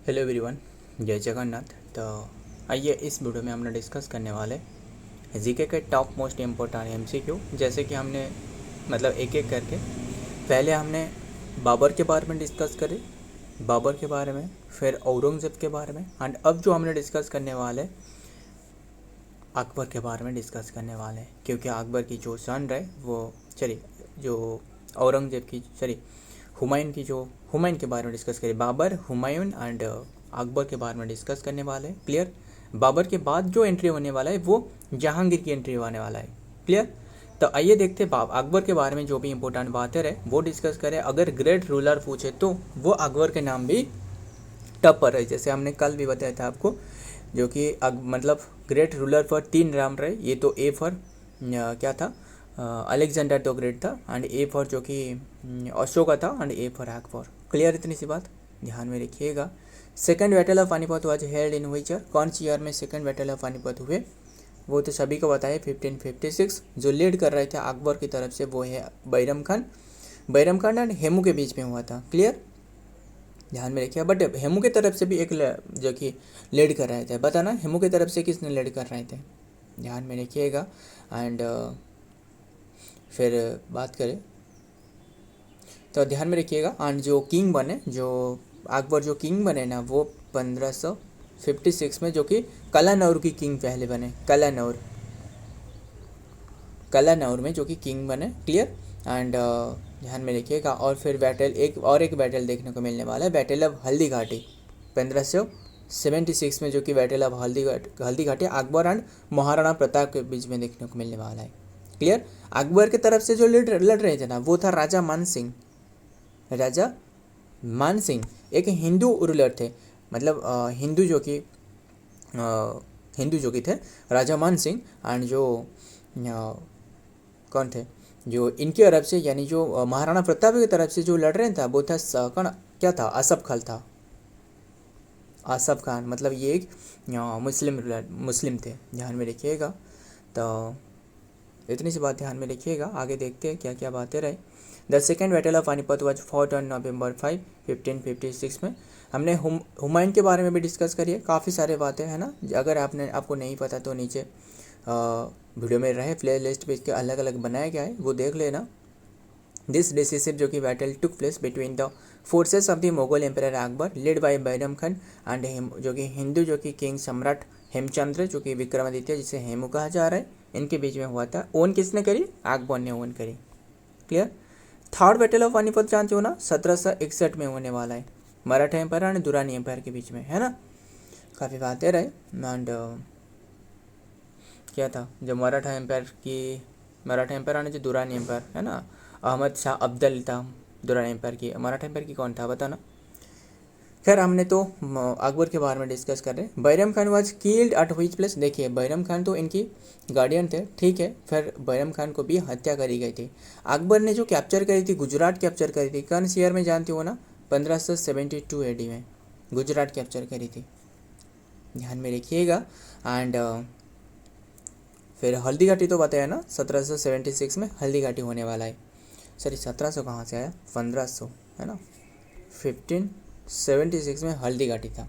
Hello everyone, जय जगन्नाथ। तो आइए इस वीडियो में हम डिस्कस करने वाले जीके के टॉप मोस्ट इम्पोर्टेंट एमसीक्यू। जैसे कि हमने एक एक करके पहले हमने बाबर के बारे में डिस्कस करे, बाबर के बारे में, फिर औरंगज़ेब के बारे में, एंड अब जो हमने डिस्कस करने वाले अकबर के बारे में डिस्कस करने वाले हैं। क्योंकि अकबर की जो सन रहे वो जो औरंगज़ेब की हुमायूं के बारे में डिस्कस करें। बाबर, हुमायूं एंड अकबर के बारे में डिस्कस करने वाले हैं। क्लियर। बाबर के बाद जो एंट्री होने वाला है वो जहांगीर की एंट्री होने वाला है। क्लियर। तो आइए देखते हैं अकबर के बारे में जो भी इंपॉर्टेंट बातें रहे वो डिस्कस करें। अगर ग्रेट रूलर पूछे तो वो अकबर के नाम भी टप पर है। जैसे हमने कल भी बताया था आपको, जो कि ग्रेट रूलर पर 3 नाम रहे। ये तो ए फॉर क्या था, अलेक्जेंडर द ग्रेट था, एंड ए फॉर जो कि अशोका था, and A for Akbar. Clear, इतनी सी बात ध्यान में रखिएगा। Second battle of Panipat was held in which year? कौन सी ईयर में सेकंड बैटल ऑफ पानीपत हुए? वो तो सभी को बताया 1556। जो लीड कर रहे थे अकबर की तरफ से वो है बैरम खान एंड हेमू के बीच में हुआ था। क्लियर, ध्यान में रखिए। बट हेमू की तरफ से भी एक जो कि लीड कर रहे थे, बताना हेमू की तरफ से किसने लीड कर रहे थे, ध्यान में रखिएगा। एंड फिर बात करें तो ध्यान में रखिएगा। एंड जो किंग बने, जो अकबर जो किंग बने ना, वो 1556 में, जो कि कलानौर की किंग पहले बने। कलानौर में जो कि किंग बने। क्लियर। एंड ध्यान में रखिएगा। और फिर एक बैटल देखने को मिलने वाला है, बैटल ऑफ हल्दी घाटी 1576 में, जो कि battle of Haldi Ghati Akbar and Maharana Pratap के बीच में देखने को मिलने वाला है। क्लियर। अकबर की तरफ से जो लड़ रहे थे ना, वो था राजा मान सिंह एक हिंदू रूलर थे। हिंदू जो कि थे राजा मान सिंह। एंड जो कौन थे, जो इनकी तरफ से, यानी जो महाराणा प्रताप की तरफ से जो लड़ रहे थे वो था क्या था, आसफ खान। ये एक मुस्लिम थे, ध्यान में रखिएगा। तो इतनी सी बात ध्यान में रखिएगा। आगे देखते हैं क्या क्या बातें रहे। The second battle of Panipat was fought on November 5, 1556 में। हमने हुमायूं के बारे में भी डिस्कस करिए, काफ़ी सारे बातें हैं ना। अगर आपको नहीं पता तो नीचे वीडियो में रहे प्ले लिस्ट पे इसके अलग अलग बनाया गया है, वो देख लेना। दिस डिसिसिव जो कि battle took place between the forces of the Mughal empire Akbar led by Bairam Khan and जो कि हिंदू जो कि किंग सम्राट हेमचंद्र, जो कि विक्रमादित्य जिसे हेमू कहा जा रहा है, इनके बीच में हुआ था। ओन किसने करी? अकबर ने ओन करी। Clear. Third battle of Panipat जानते हो ना, 1761 में होने वाला है, मराठा एम्पायर और दुरानी एम्पायर के बीच में, है ना। काफ़ी बातें रहे। एंड क्या था, जब मराठा एम्पायर और जो दुरानी एम्पायर है ना, अहमद शाह अब्दल था दुरानी एम्पायर की। मराठा एम्पायर की कौन था बताना। खैर, हमने तो अकबर के बारे में डिस्कस कर रहे। Bairam Khan was killed at which place? देखिए, बैरम खान तो इनकी गार्डियन थे, ठीक है। फिर बैरम खान को भी हत्या करी गई थी। अकबर ने जो कैप्चर करी थी, गुजरात कैप्चर करी थी, कौन सी ईयर में जानते हो ना? 1572 AD में गुजरात कैप्चर करी थी, ध्यान में रखिएगा। एंड फिर हल्दी घाटी तो बताया ना, 1776 में हल्दी घाटी होने वाला है। सॉरी, 1700 कहाँ से आया, 1500 है ना। 1576 में हल्दी घाटी था,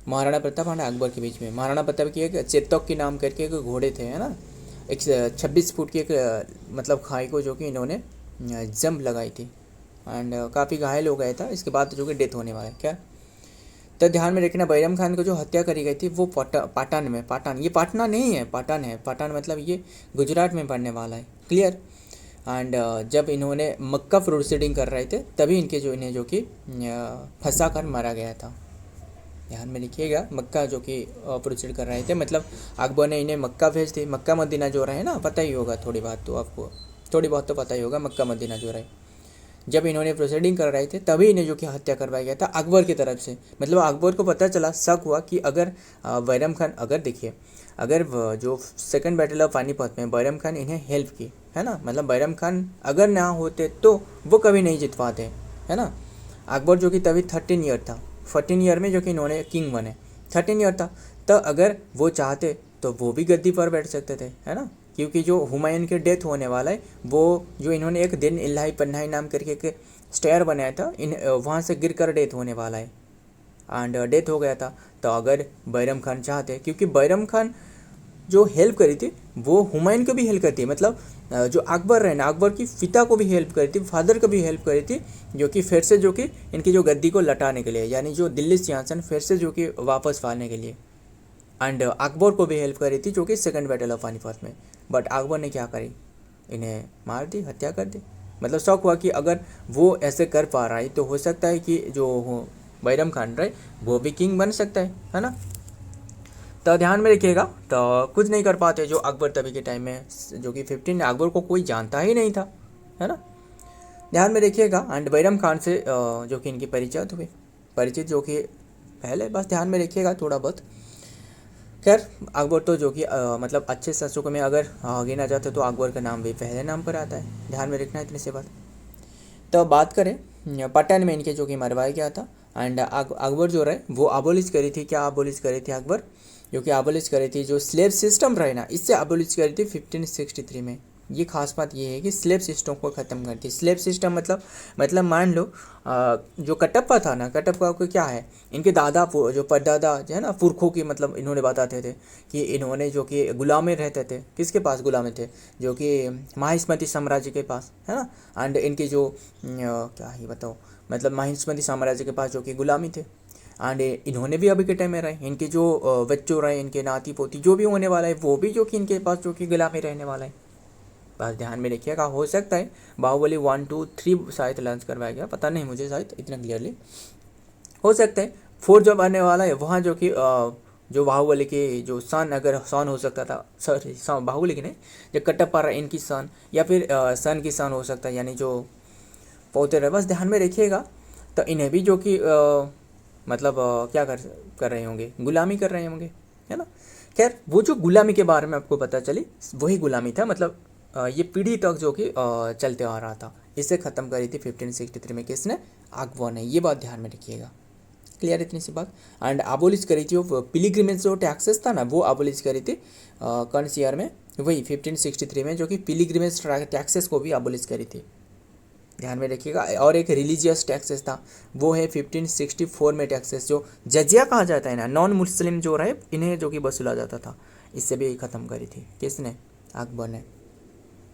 महाराणा प्रताप और अकबर के बीच में। महाराणा प्रताप की एक चेतक के नाम करके एक घोड़े थे, है ना, एक 26 फुट की एक खाई को जो कि इन्होंने जंप लगाई थी, एंड काफ़ी घायल हो गया था। इसके बाद जो कि डेथ होने वाला है। क्या, तो ध्यान में रखना, बैरम खान को जो हत्या करी गई थी वो पाटन, ये पाटना नहीं है, पाटन है। पाटन ये गुजरात में पड़ने वाला है। क्लियर। एंड जब इन्होंने मक्का प्रोसीडिंग कर रहे थे तभी इन्हें जो कि फंसा कर मारा गया था, ध्यान में लिखिएगा। मक्का जो कि प्रोसीड कर रहे थे, अकबर ने इन्हें मक्का भेज दी। मक्का मदीना जो रहे ना, पता ही होगा, थोड़ी बहुत तो पता ही होगा मक्का मदीना जो रहे। जब इन्होंने प्रोसीडिंग कर रहे थे तभी इन्हें जो कि हत्या करवाया गया था अकबर की तरफ से। अकबर को पता चला, शक हुआ कि अगर बैरम खान, अगर जो सेकंड बैटल ऑफ पानीपत में बैरम खान इन्हें हेल्प की, है ना, बैरम खान अगर ना होते तो वो कभी नहीं जीत पाते, है ना। अकबर जो कि तभी 13 ईयर था, 14 ईयर में जो कि इन्होंने किंग बने, 13 ईयर था। तो अगर वो चाहते तो वो भी गद्दी पर बैठ सकते थे, है ना। क्योंकि जो हुमायूं की डेथ होने वाला है, वो जो इन्होंने एक दिन इलाही पन्नाही नाम करके एक स्टेयर बनाया था, वहाँ से गिर कर डेथ होने वाला है, एंड डेथ हो गया था। तो अगर बैरम खान चाहते, क्योंकि बैरम खान जो हेल्प करी थी वो हुमायूं को भी हेल्प करती है, मतलब जो अकबर है ना, अकबर की पिता को भी हेल्प करी थी, फादर को भी हेल्प करी थी, जो कि फिर से जो कि इनकी जो गद्दी को लटाने के लिए, यानी जो दिल्ली सिंहासन फिर से जो कि वापस पाने के लिए। एंड अकबर को भी हेल्प करी थी जो कि सेकंड बैटल ऑफ पानीपत में। बट अकबर ने क्या करी, इन्हें मार दी, हत्या कर दी। मतलब शौक हुआ कि अगर वो ऐसे कर पा रहा है तो हो सकता है कि जो बैरम खान रहे वो भी किंग बन सकता है ना। तो ध्यान में रखिएगा, तो कुछ नहीं कर पाते जो अकबर तभी के टाइम में, जो कि 15 अकबर को कोई जानता ही नहीं था, है ना। ध्यान में रखिएगा। एंड बैरम खान से जो कि इनकी परिचित जो कि पहले, बस ध्यान में रखिएगा थोड़ा बहुत। खैर अकबर तो जो कि मतलब अच्छे शासकों में अगर गिना जाता तो अकबर का नाम भी पहले नाम पर आता है, ध्यान में रखना इतनी सी बात। तो बात करें पटन में इनके जो कि मरवाया गया था। एंड अकबर जो रहे वो अबोलिश करी थी, क्या अबोलिश करी थी अकबर, जो कि अबोलिश करी थी जो स्लेव सिस्टम रहे ना, इससे अबोलिश करी थी 1563 में। ये खास बात ये है कि स्लेव सिस्टम को ख़त्म कर दी। स्लेव सिस्टम मतलब मान लो जो कटप्पा था ना, कटप्पा को क्या है, इनके दादा जो परदादा जो है ना, पुरखों की, मतलब इन्होंने बताते थे कि इन्होंने जो कि गुलामी रहते थे, किसके पास गुलामी थे, जो कि माहिष्मती साम्राज्य के पास, है ना। एंड इनकी जो क्या ही बताओ, मतलब माहिष्मती साम्राज्य के पास जो कि गुलामी थे। एंड इन्होंने भी अभी के टाइम में रहे, इनके जो बच्चों रहे, इनके नाती पोती जो भी होने वाला है वो भी जो कि इनके पास जो कि गुलामी रहने वाला है। बस ध्यान में रखिएगा। हो सकता है बाहुबली 1, 2, 3 शायद लॉन्च करवाया गया, पता नहीं मुझे शायद इतना क्लियरली। हो सकता है 4 जब आने वाला है वहाँ जो कि जो बाहुबली के जो सन, अगर सन हो सकता था, सॉरी बाहुबली की नहीं, जो कटप्पा रहा इनकी सन, या फिर सन की सन हो सकता है, यानी जो पोते रहे। बस ध्यान में रखिएगा। तो इन्हें भी जो कि मतलब क्या कर रहे होंगे, गुलामी कर रहे होंगे, है ना। खैर वो जो गुलामी के बारे में आपको पता चली, वही गुलामी था, मतलब ये पीढ़ी तक जो कि चलते आ रहा था। इसे ख़त्म करी थी 1563 में किसने, अकबर ने। ये बात ध्यान में रखिएगा। क्लियर इतनी सी बात। एंड अबोलिश करी थी वो पिलीग्रिमेज जो टैक्सेस था ना, वो अबोलिश करी थी कौन सी ईयर में, वही 1563 में, जो कि पिलीग्रिमेज टैक्सेस को भी अबोलिश करी थी, ध्यान में रखिएगा। और एक रिलीजियस टैक्सेस था, वो है 1564 में टैक्सेस, जो जजिया कहा जाता है ना, नॉन मुस्लिम जो रहे इन्हें जो कि वसूला जाता था, इससे भी ख़त्म करी थी किसने, अकबर ने,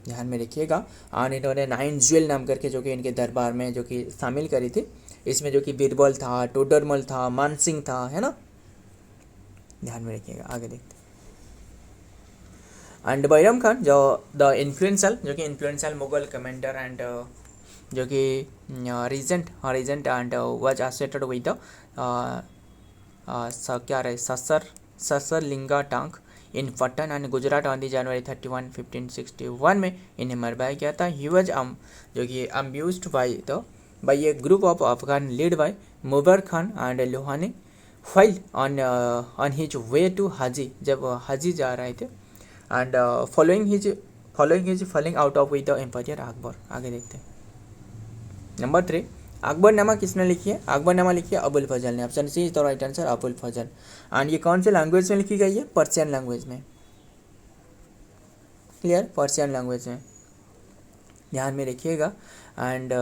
ध्यान में रखिएगा। और इन्होंने 9 ज्वेल नाम करके जो कि इनके दरबार में जो कि शामिल करी थी, इसमें जो कि बीरबल था, टोडरमल था, मानसिंह था, है ना, ध्यान में रखिएगा। आगे देखते हैं। एंड बैरम खान जो द इन्फ्लुएंशियल, जो कि इन्फ्लुएंशियल मुगल कमांडर एंड जो कि regent and was associated with क्या रहे ससर लिंगा टांग in Patan and Gujarat on the January 31, 1561 में इन्हें मरवाया गया था। ही वाज जो कि ambushed by a group of Afghan led by Mubarak Khan and Lohani file on his way to Haji, जब हाजी जा रहे थे, and following his falling out of with the empire Akbar. आगे देखते हैं। नंबर 3, अकबरनामा किसने लिखी है, अकबरनामा लिखी है अबुल फजल ने। Option C is the right answer, Abul Fazal. And ये कौन से लैंग्वेज में लिखी गई है, पर्शियन लैंग्वेज में। क्लियर, पर्शियन लैंग्वेज में, ध्यान में रखिएगा। एंड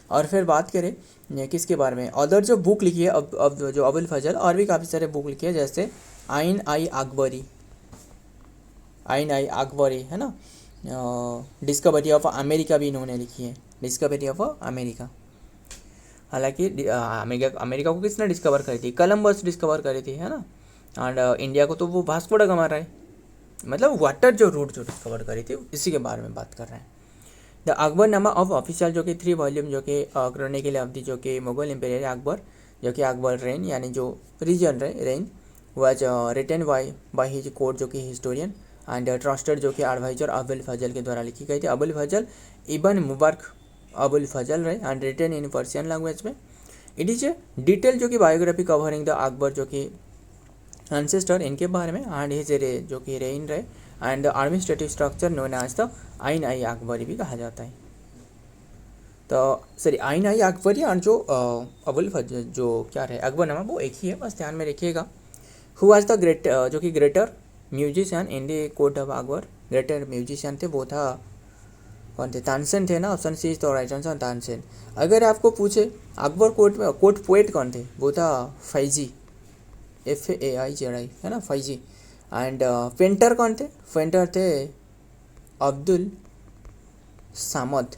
और फिर बात करें किसके बारे में, अदर जो बुक लिखी है अब जो अबुल फजल, और भी काफ़ी सारे बुक लिखी है, जैसे आइन आई अकबरी, है ना। डिस्कवरी ऑफ अमेरिका भी इन्होंने लिखी है, डिस्कवरी ऑफ अमेरिका। हालांकि अमेरिका को किसने डिस्कवर करी थी, कोलंबस डिस्कवर करी थी, है ना। एंड इंडिया को तो वो वास्को दा गामा रहा है, मतलब वाटर जो रूट जो डिस्कवर करी थी, इसी के बारे में बात कर रहे हैं। द अकबरनामा ऑफ ऑफिशियल, जो कि 3 वॉल्यूम, जो कि क्रॉनिकल ऑफ दी, जो कि मुगल एम्पायर अकबर, जो कि अकबर रेन, यानी जो reason reign was written by his court, जो कि हिस्टोरियन एंड ट्रस्टेड, जो कि एडवाइजर अबुल फजल के द्वारा लिखी गई थी। अबुल फजल इबन मुबारक अबुल फजल रहे and written in Persian language में। इट इज ए डिटेल जो कि बायोग्राफी कवरिंग द अकबर, जो कि एंसेस्टर इनके बारे में, एंड हिज जो कि रेन रहे and the administrative structure known as the Ain i Akbari भी कहा जाता है। तो सॉरी आइन आई अकबरी और जो अबुल फजल जो क्या रहे अकबरनामा, वो एक ही है, बस ध्यान में रखिएगा। हु वाज द ग्रेट, जो कि greater musician in the court of Akbar, greater musician थे वो था कौन थे? तानसेन थे ना, option C is the right answer, Tansen. अगर आपको पूछे अकबर कोर्ट पोएट कौन थे, वो था फैजी, FAIZI, है ना, फैजी। एंड पेंटर कौन थे? पेंटर थे Abdul Samad.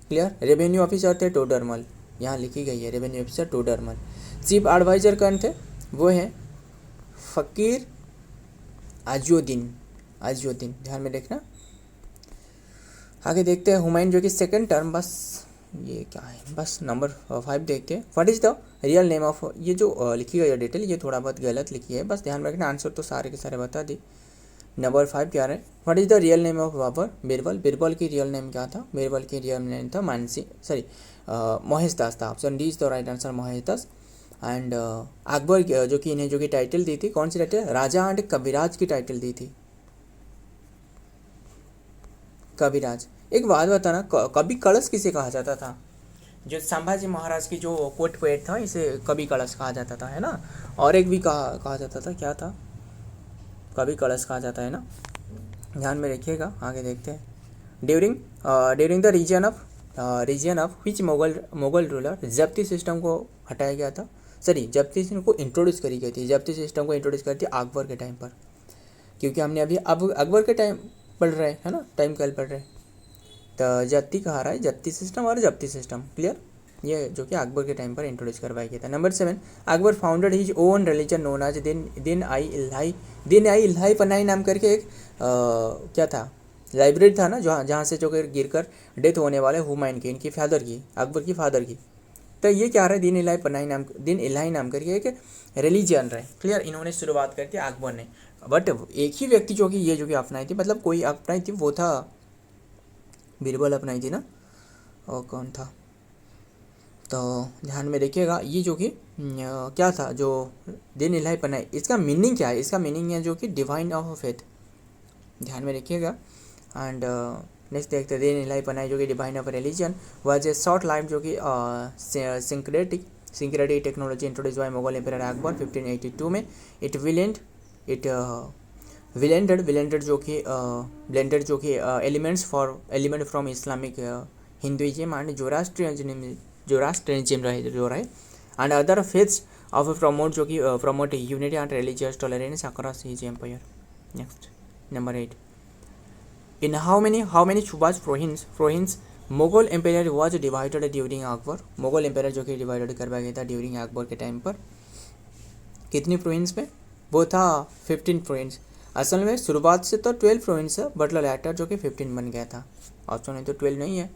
Clear? Revenue officer थे टोडरमल, यहाँ लिखी गई है revenue officer Todarmal. Chief advisor कौन थे? वो हैं फ़कीर आजुद्दीन, ध्यान में देखना। आगे देखते हैं हुमायूं जो कि सेकंड टर्म, बस ये क्या है, बस नंबर 5 देखते हैं। What is the real name of, ये जो लिखी गई है डिटेल ये थोड़ा बहुत गलत लिखी है, बस ध्यान में रखना। आंसर तो सारे के सारे बता दी। नंबर 5 क्या है? What is the real name of Babar Birbal? Birbal की रियल नेम क्या था? बीरबल की रियल नेम था मोहेश दास था। Option D is the right answer, Mohesh Das. And Akbar जो कि इन्हें जो कि टाइटल दी थी, कौन सी टाइटल? राजा एंड कविराज की टाइटल दी थी, कविराज। एक बात बताना, कवि कलश किसे कहा जाता था? जो संभाजी महाराज की जो कोर्ट पोएट था, इसे कवि कलश कहा जाता था, है ना। और एक भी कहा जाता था, क्या था? कवि कलश कहा जाता है ना, ध्यान में रखिएगा। आगे देखते हैं। During the reason of which Mughal ruler zabti system को हटाया गया था, जब्ती सिस्टम को इंट्रोड्यूस करी गई थी, जब्ती सिस्टम को इंट्रोड्यूस करी थी अकबर के टाइम पर। क्योंकि हमने अभी अब अकबर के टाइम पढ़ रहे हैं, है ना, टाइम कल पढ़ रहे हैं, तो जब्ती कहा रहा है, जब्ती सिस्टम और जब्ती सिस्टम। क्लियर? ये जो कि अकबर के टाइम पर इंट्रोड्यूस करवाया गया था। Number 7, Akbar founded his own religion known as Din i इलाही पनाही नाम करके एक क्या था, लाइब्रेरी था ना, जहाँ से जो कि गिर कर डेथ होने वाले हुमायूं की, इनकी फादर की, अकबर की फादर की। तो ये क्या रहा है? दिन इलाही नाम करके एक रिलीजन रहे। क्लियर? इन्होंने शुरुआत कर दी अकबर ने, बट एक ही व्यक्ति जो कि ये जो कि अपनाई थी, मतलब कोई अपनाई थी, वो था बीरबल अपनाई थी ना, और कौन था? तो ध्यान में देखिएगा, ये जो कि क्या था, जो दिन इलाही पनाही, इसका मीनिंग क्या है? इसका मीनिंग है जो कि डिवाइन ऑफ फेथ, ध्यान में रखिएगा। एंड नेक्स्ट देखते हैं, दिन इलाही पनाही जो कि divine of religion was a short life जो कि syncretic technology introduce by Mughal empire Akbar 1582 में। इट ब्लेंडेड जो कि element from Islamic Hinduism and Zoroastrianism रहे and other faiths of promote unity and religious tolerance across his empire. Next number 8, in how many subas province Mughal empire was divided during Akbar? Mughal empire जो कि divided करवाया गया था during Akbar के time पर, कितनी province में? वो था 15 प्रोविंस। असल में शुरुआत से तो 12 प्रोविंस है, बट लेटर जो कि 15 बन गया था। ऑप्शन में तो 12 नहीं है।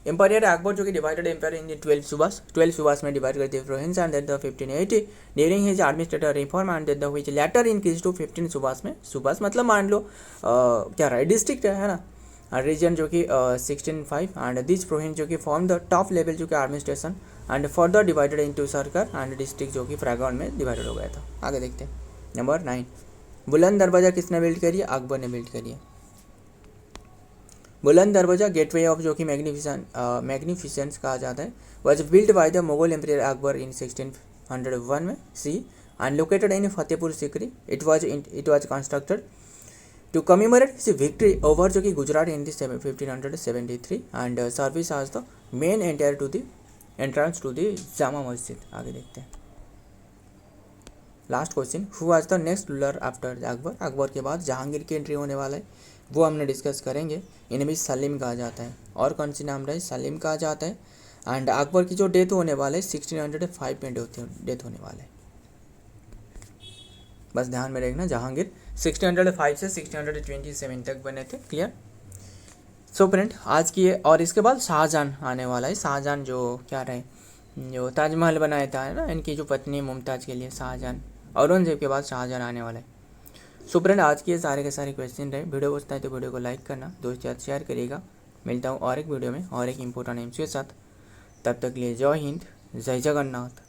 एम्पायर अकबर जो कि डिवाइडेड एम्पायर इन 12 सुबास में डिवाइड करते province and the 1580 during his administrative reform and the which later increase to 15 subahs में। सुबास मतलब मान लो क्या रहा है, डिस्ट्रिक्ट है ना, रीजन जो कि 16/5 एंड दिस प्रोविंस जो कि फॉर्म द टॉप लेवल जो कि administration and further divided into circle and district जो कि फ्रैगमेंट में डिवाइडेड हो गया था। आगे देखते हैं। नंबर 9, बुलंद दरवाज़ा किसने बिल्ड करी है? अकबर ने बिल्ड करी है। बुलंद दरवाज़ा गेटवे ऑफ जो कि मैग्निफिसेंस कहा जाता है, was build by the Mughal empire Akbar in 1601 में C and located in Fatehpur Sikri. It was constructed to commemorate his victory over जो कि Gujarat in 1573 and service as the main entrance to the Jama Masjid. आगे देखते हैं। Last question, who was the next ruler after Akbar? Akbar के बाद जहांगीर की entry होने वाला है, वो हमने डिस्कस करेंगे। इन्हें भी सलीम कहा जाता है, और कौन सी नाम रहे? सलीम कहा जाता है। एंड अकबर की जो डेथ होने वाला है 1605 में डेथ होने वाला है, बस ध्यान में रखना। जहांगीर 1605 से 1627 तक बने थे। क्लियर? सो फ्रेंड, आज की और इसके बाद शाहजहां आने वाला है। शाहजहां जो क्या रहे, जो ताजमहल बनाया था, है ना, इनकी जो पत्नी मुमताज़ के लिए शाहजहां, औरंगजेब के बाद शाहजहां आने वाला है। सो फ्रेंड, आज के सारे के सारे क्वेश्चन रहे। वीडियो पसंद आए तो वीडियो को लाइक करना, दोस्त याद शेयर करिएगा। मिलता हूँ और एक वीडियो में और एक इम्पोर्टेंट एम्स के साथ। तब तक के लिए जय हिंद, जय जगन्नाथ।